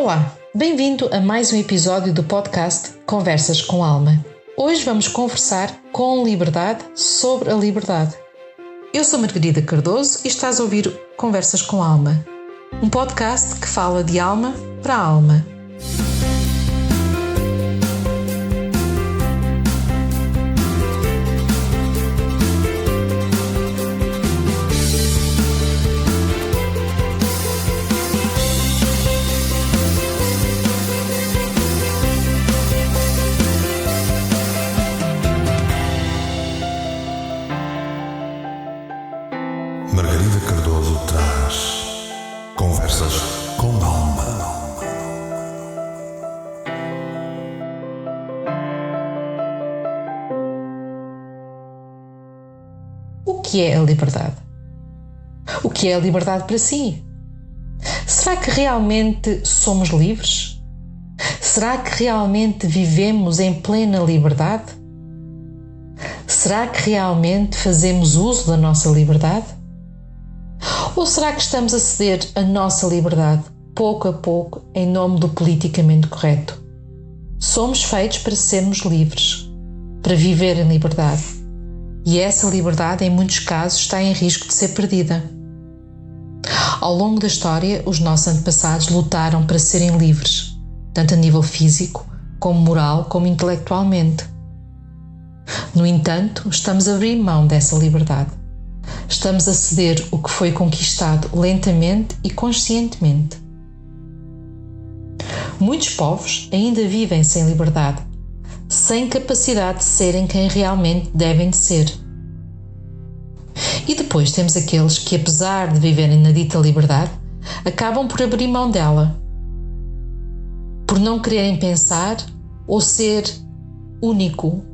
Olá, bem-vindo a mais um episódio do podcast Conversas com Alma. Hoje vamos conversar com liberdade sobre a liberdade. Eu sou Margarida Cardoso e estás a ouvir Conversas com Alma, um podcast que fala de alma para alma. Margarida Cardoso traz Conversas com Alma. O que é a liberdade? O que é a liberdade para si? Será que realmente somos livres? Será que realmente vivemos em plena liberdade? Será que realmente fazemos uso da nossa liberdade? Ou será que estamos a ceder a nossa liberdade, pouco a pouco, em nome do politicamente correto? Somos feitos para sermos livres, para viver em liberdade. E essa liberdade, em muitos casos, está em risco de ser perdida. Ao longo da história, os nossos antepassados lutaram para serem livres, tanto a nível físico, como moral, como intelectualmente. No entanto, estamos a abrir mão dessa liberdade. Estamos a ceder o que foi conquistado lentamente e conscientemente. Muitos povos ainda vivem sem liberdade, sem capacidade de serem quem realmente devem de ser. E depois temos aqueles que, apesar de viverem na dita liberdade, acabam por abrir mão dela, por não quererem pensar ou ser único,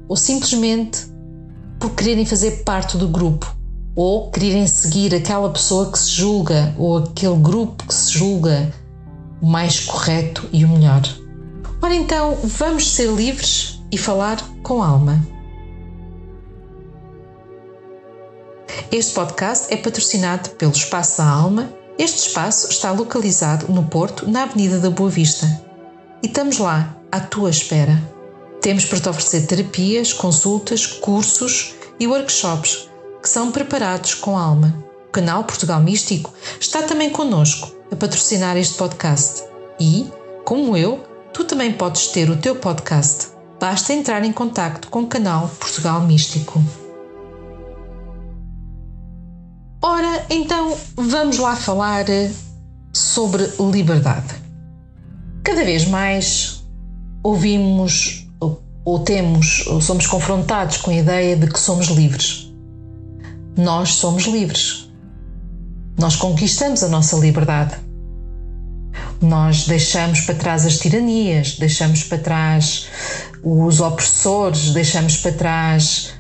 ou simplesmente por quererem fazer parte do grupo, ou quererem seguir aquela pessoa que se julga, ou aquele grupo que se julga o mais correto e o melhor. Ora então, vamos ser livres e falar com alma. Este podcast é patrocinado pelo Espaço da Alma. Este espaço está localizado no Porto, na Avenida da Boa Vista. E estamos lá, à tua espera. Temos para te oferecer terapias, consultas, cursos e workshops que são preparados com alma. O canal Portugal Místico está também connosco a patrocinar este podcast. E, como eu, tu também podes ter o teu podcast. Basta entrar em contacto com o canal Portugal Místico. Ora, então, vamos lá falar sobre liberdade. Cada vez mais ouvimos ou somos confrontados com a ideia de que somos livres. Nós somos livres. Nós conquistamos a nossa liberdade. Nós deixamos para trás as tiranias, deixamos para trás os opressores, deixamos para trás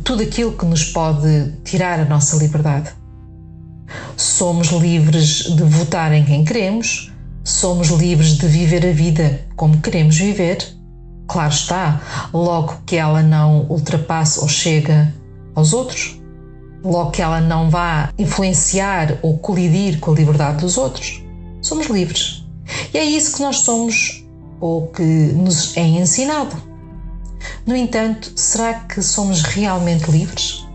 tudo aquilo que nos pode tirar a nossa liberdade. Somos livres de votar em quem queremos, somos livres de viver a vida como queremos viver. Claro está, logo que ela não ultrapasse ou chega aos outros, logo que ela não vá influenciar ou colidir com a liberdade dos outros, somos livres. E é isso que nós somos, ou que nos é ensinado. No entanto, será que somos realmente livres?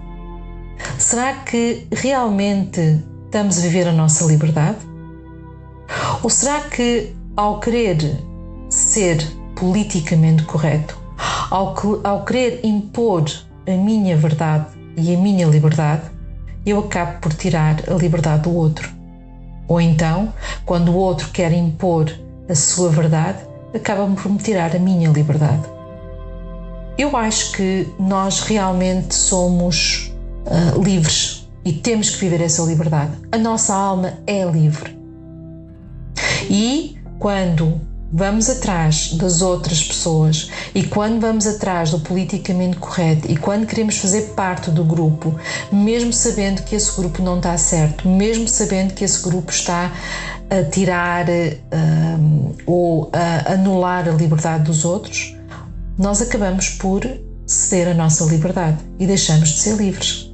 Será que realmente estamos a viver a nossa liberdade? Ou será que, ao querer ser politicamente correto, ao querer impor a minha verdade e a minha liberdade, eu acabo por tirar a liberdade do outro? Ou então, quando o outro quer impor a sua verdade, acaba por me tirar a minha liberdade? Eu acho que nós realmente somos livres e temos que viver essa liberdade. A nossa alma é livre. E quando vamos atrás das outras pessoas e quando vamos atrás do politicamente correto e quando queremos fazer parte do grupo, mesmo sabendo que esse grupo não está certo, mesmo sabendo que esse grupo está a tirar ou a anular a liberdade dos outros, nós acabamos por ceder a nossa liberdade e deixamos de ser livres.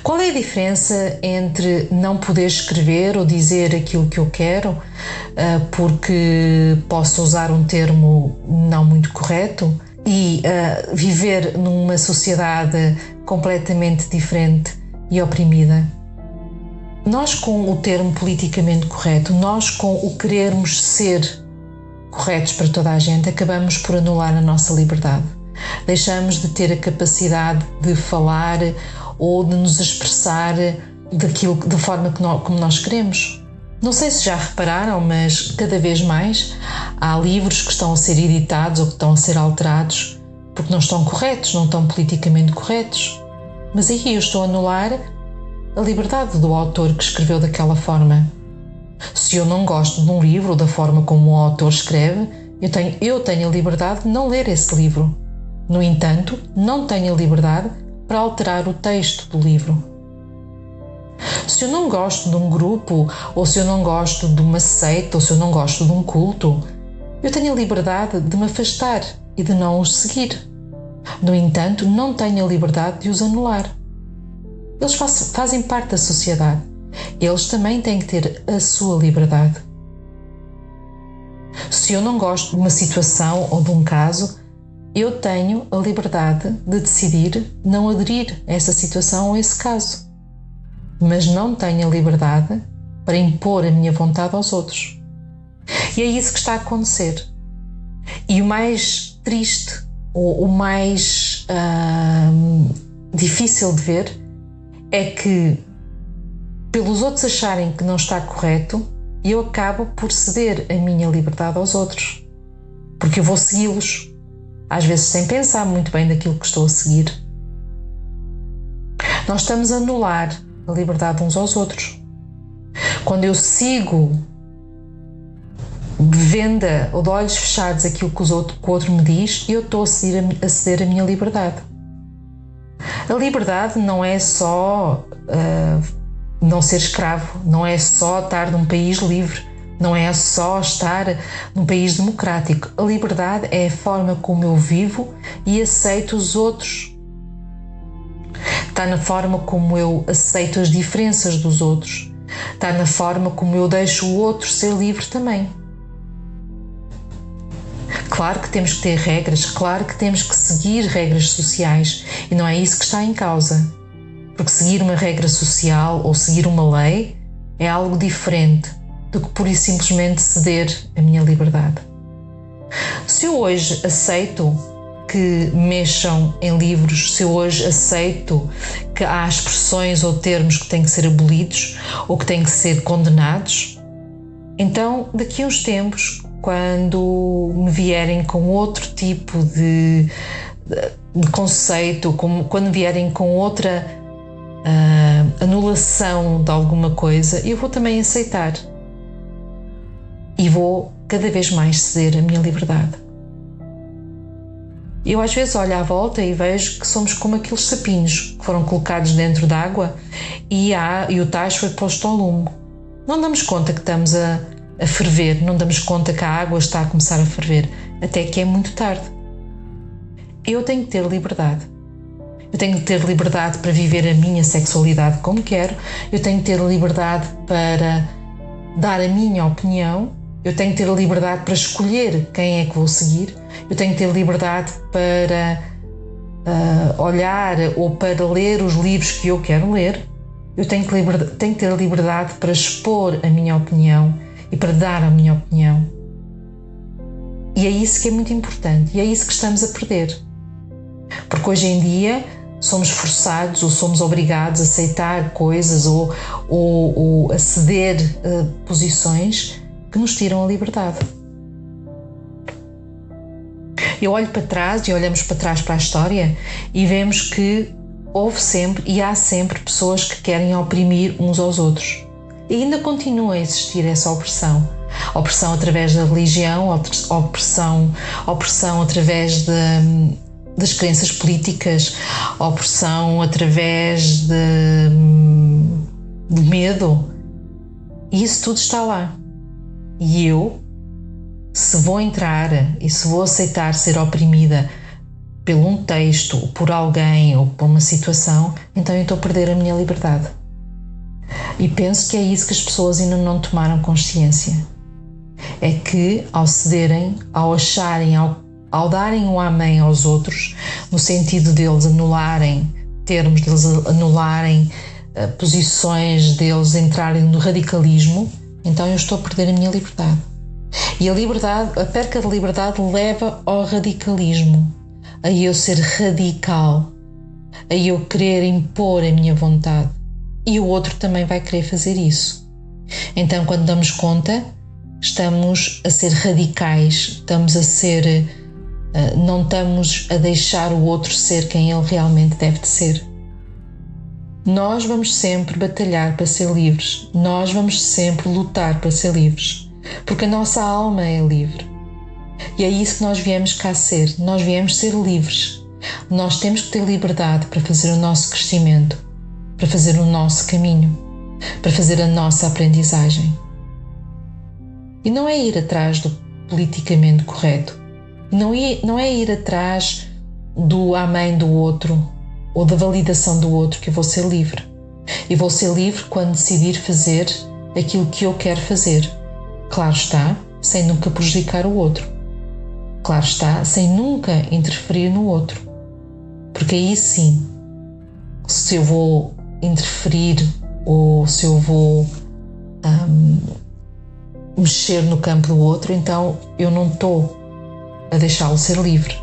Qual é a diferença entre não poder escrever ou dizer aquilo que eu quero, porque posso usar um termo não muito correto, e viver numa sociedade completamente diferente e oprimida? Nós, com o termo politicamente correto, nós, com o querermos ser corretos para toda a gente, acabamos por anular a nossa liberdade. Deixamos de ter a capacidade de falar ou de nos expressar da forma como nós queremos. Não sei se já repararam, mas cada vez mais há livros que estão a ser editados ou que estão a ser alterados porque não estão corretos, não estão politicamente corretos. Mas aí eu estou a anular a liberdade do autor que escreveu daquela forma. Se eu não gosto de um livro ou da forma como o autor escreve, eu tenho a liberdade de não ler esse livro. No entanto, não tenho a liberdade para alterar o texto do livro. Se eu não gosto de um grupo, ou se eu não gosto de uma seita, ou se eu não gosto de um culto, eu tenho a liberdade de me afastar e de não os seguir. No entanto, não tenho a liberdade de os anular. Eles fazem parte da sociedade. Eles também têm que ter a sua liberdade. Se eu não gosto de uma situação ou de um caso, eu tenho a liberdade de decidir não aderir a essa situação ou a esse caso. Mas não tenho a liberdade para impor a minha vontade aos outros. E é isso que está a acontecer. E o mais triste, ou o mais difícil de ver, é que, pelos outros acharem que não está correto, eu acabo por ceder a minha liberdade aos outros. Porque eu vou segui-los, às vezes sem pensar muito bem daquilo que estou a seguir. Nós estamos a anular a liberdade uns aos outros. Quando eu sigo de venda ou de olhos fechados aquilo que o outro me diz, eu estou a ceder a minha liberdade. A liberdade não é só não ser escravo, não é só estar num país livre, não é só estar num país democrático. A liberdade é a forma como eu vivo e aceito os outros. Está na forma como eu aceito as diferenças dos outros. Está na forma como eu deixo o outro ser livre também. Claro que temos que ter regras, claro que temos que seguir regras sociais, e não é isso que está em causa. Porque seguir uma regra social ou seguir uma lei é algo diferente do que pura e simplesmente ceder a minha liberdade. Se eu hoje aceito que mexam em livros, se eu hoje aceito que há expressões ou termos que têm que ser abolidos ou que têm que ser condenados, então daqui a uns tempos, quando me vierem com outro tipo de conceito, quando vierem com outra anulação de alguma coisa, eu vou também aceitar e vou cada vez mais ceder a minha liberdade. Eu às vezes olho à volta e vejo que somos como aqueles sapinhos que foram colocados dentro d'água e o tacho foi posto ao lume. Não damos conta que estamos a ferver, não damos conta que a água está a começar a ferver, até que é muito tarde. Eu tenho que ter liberdade. Eu tenho que ter liberdade para viver a minha sexualidade como quero, eu tenho que ter liberdade para dar a minha opinião, eu tenho que ter liberdade para escolher quem é que vou seguir, eu tenho que ter liberdade para olhar ou para ler os livros que eu quero ler, eu tenho que ter liberdade para expor a minha opinião e para dar a minha opinião. E é isso que é muito importante, e é isso que estamos a perder. Porque hoje em dia somos forçados ou somos obrigados a aceitar coisas ou a ceder posições que nos tiram a liberdade. Eu olho para trás e olhamos para trás para a história e vemos que houve sempre e há sempre pessoas que querem oprimir uns aos outros. E ainda continua a existir essa opressão. Opressão através da religião, opressão através das crenças políticas, opressão através do medo. E isso tudo está lá. E eu, se vou entrar e se vou aceitar ser oprimida pelo um texto, ou por alguém, ou por uma situação, então eu estou a perder a minha liberdade. E penso que é isso que as pessoas ainda não tomaram consciência. É que ao cederem, ao acharem, ao darem o amém aos outros, no sentido deles anularem termos, deles anularem posições, deles entrarem no radicalismo, então eu estou a perder a minha liberdade. E a perca de liberdade leva ao radicalismo, a eu ser radical, a eu querer impor a minha vontade. E o outro também vai querer fazer isso. Então, quando damos conta, estamos a ser radicais, não estamos a deixar o outro ser quem ele realmente deve de ser. Nós vamos sempre batalhar para ser livres, nós vamos sempre lutar para ser livres, porque a nossa alma é livre. E é isso que nós viemos cá ser, nós viemos ser livres. Nós temos que ter liberdade para fazer o nosso crescimento, para fazer o nosso caminho, para fazer a nossa aprendizagem. E não é ir atrás do politicamente correto, não é ir atrás do amém do outro ou da validação do outro que eu vou ser livre. E vou ser livre quando decidir fazer aquilo que eu quero fazer. Claro está, sem nunca prejudicar o outro. Claro está, sem nunca interferir no outro. Porque aí sim, se eu vou interferir ou se eu vou mexer no campo do outro, então eu não estou a deixá-lo ser livre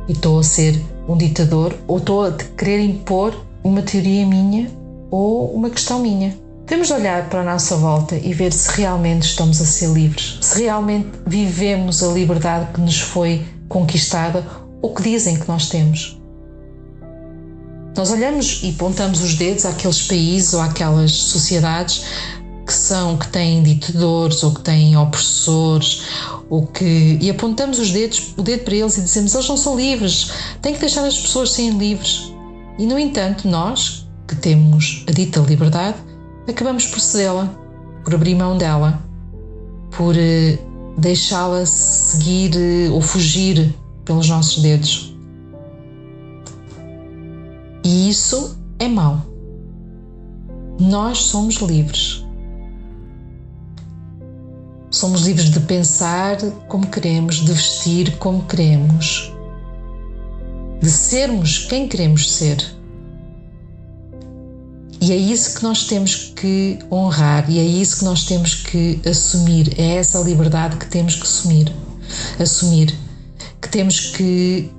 e estou a ser um ditador ou estou a querer impor uma teoria minha ou uma questão minha. Temos de olhar para a nossa volta e ver se realmente estamos a ser livres, se realmente vivemos a liberdade que nos foi conquistada ou que dizem que nós temos. Nós olhamos e apontamos os dedos àqueles países ou àquelas sociedades que têm ditadores ou que têm opressores e apontamos o dedo para eles e dizemos: eles não são livres, têm que deixar as pessoas serem livres. E no entanto nós, que temos a dita liberdade, acabamos por cedê-la, por abrir mão dela, por deixá-la seguir ou fugir pelos nossos dedos. E isso é mau. Nós somos livres. Somos livres de pensar como queremos, de vestir como queremos, de sermos quem queremos ser. E é isso que nós temos que honrar, e é isso que nós temos que assumir. É essa liberdade que temos que assumir, que temos que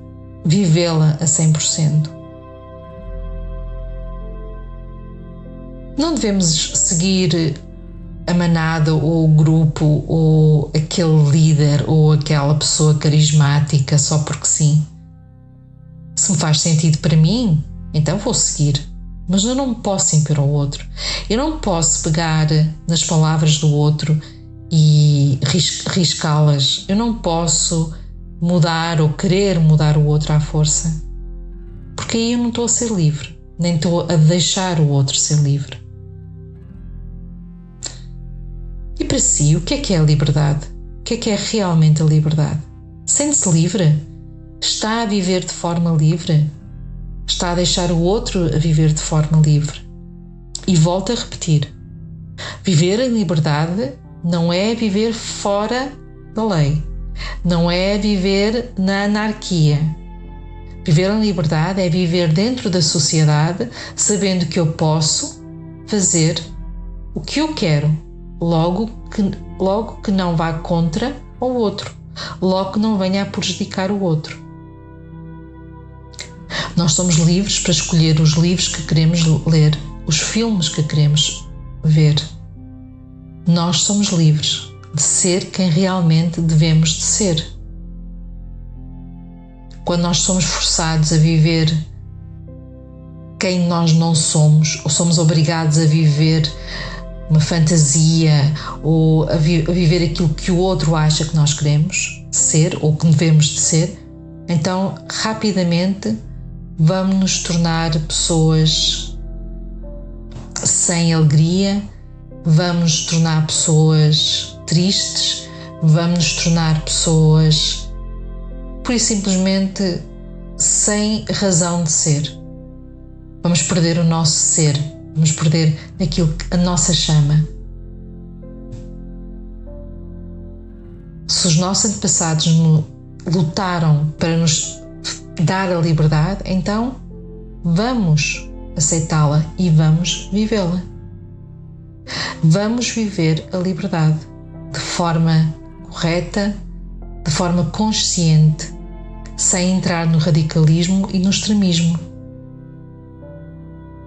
vivê-la a 100%. Não devemos seguir a manada ou o grupo ou aquele líder ou aquela pessoa carismática só porque sim. Se me faz sentido para mim, então vou seguir. Mas eu não posso impor ao outro. Eu não posso pegar nas palavras do outro e riscá-las. Eu não posso mudar ou querer mudar o outro à força. Porque aí eu não estou a ser livre. Nem estou a deixar o outro ser livre. E para si, o que é a liberdade? O que é realmente a liberdade? Sente-se livre? Está a viver de forma livre? Está a deixar o outro a viver de forma livre? E volto a repetir: viver em liberdade não é viver fora da lei, não é viver na anarquia. Viver em liberdade é viver dentro da sociedade, sabendo que eu posso fazer o que eu quero, logo que não vá contra o outro, logo que não venha a prejudicar o outro. Nós somos livres para escolher os livros que queremos ler, os filmes que queremos ver. Nós somos livres de ser quem realmente devemos de ser. Quando nós somos forçados a viver quem nós não somos, ou somos obrigados a viver uma fantasia ou a viver aquilo que o outro acha que nós queremos ser ou que devemos de ser, então rapidamente vamos nos tornar pessoas sem alegria, vamos nos tornar pessoas tristes, vamos nos tornar pessoas por simplesmente sem razão de ser. Vamos perder o nosso ser, vamos perder a nossa chama. Se os nossos antepassados lutaram para nos dar a liberdade, então vamos aceitá-la e vamos vivê-la. Vamos viver a liberdade de forma correta, de forma consciente, sem entrar no radicalismo e no extremismo.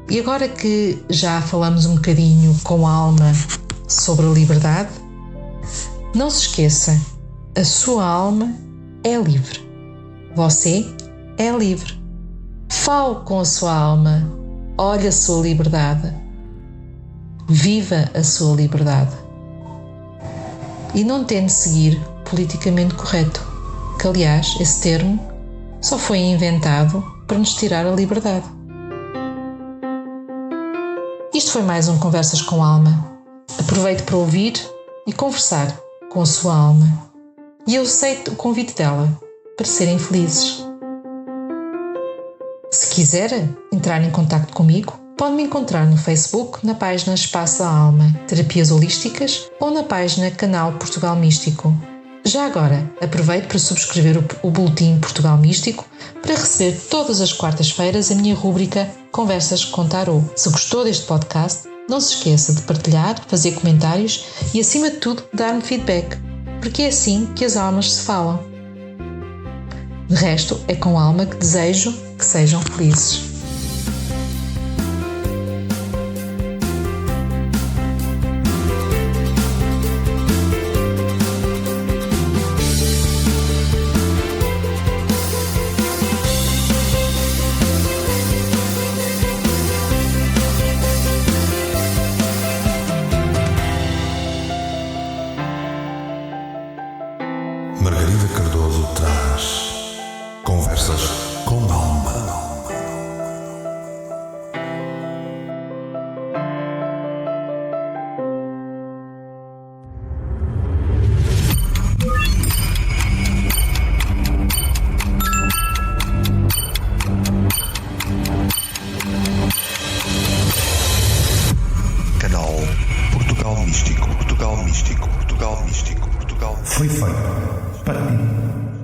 E agora que já falamos um bocadinho com a alma sobre a liberdade, não se esqueça, a sua alma é livre. Você é livre. Fale com a sua alma, olhe a sua liberdade, viva a sua liberdade. E não tente seguir politicamente correto, que aliás, esse termo só foi inventado para nos tirar a liberdade. Isto foi mais um Conversas com Alma. Aproveite para ouvir e conversar com a sua alma. E eu aceito o convite dela para serem felizes. Se quiser entrar em contacto comigo, pode me encontrar no Facebook na página Espaço da Alma, Terapias Holísticas, ou na página Canal Portugal Místico. Já agora, aproveito para subscrever o Boletim Portugal Místico para receber todas as quartas-feiras a minha rúbrica Conversas com Tarot. Se gostou deste podcast, não se esqueça de partilhar, fazer comentários e, acima de tudo, dar-me feedback, porque é assim que as almas se falam. De resto, é com alma que desejo que sejam felizes. Margarida Cardoso traz Conversas com Alma. Canal Portugal Místico, Portugal Místico, Portugal Místico, Portugal. Foi feito para ti.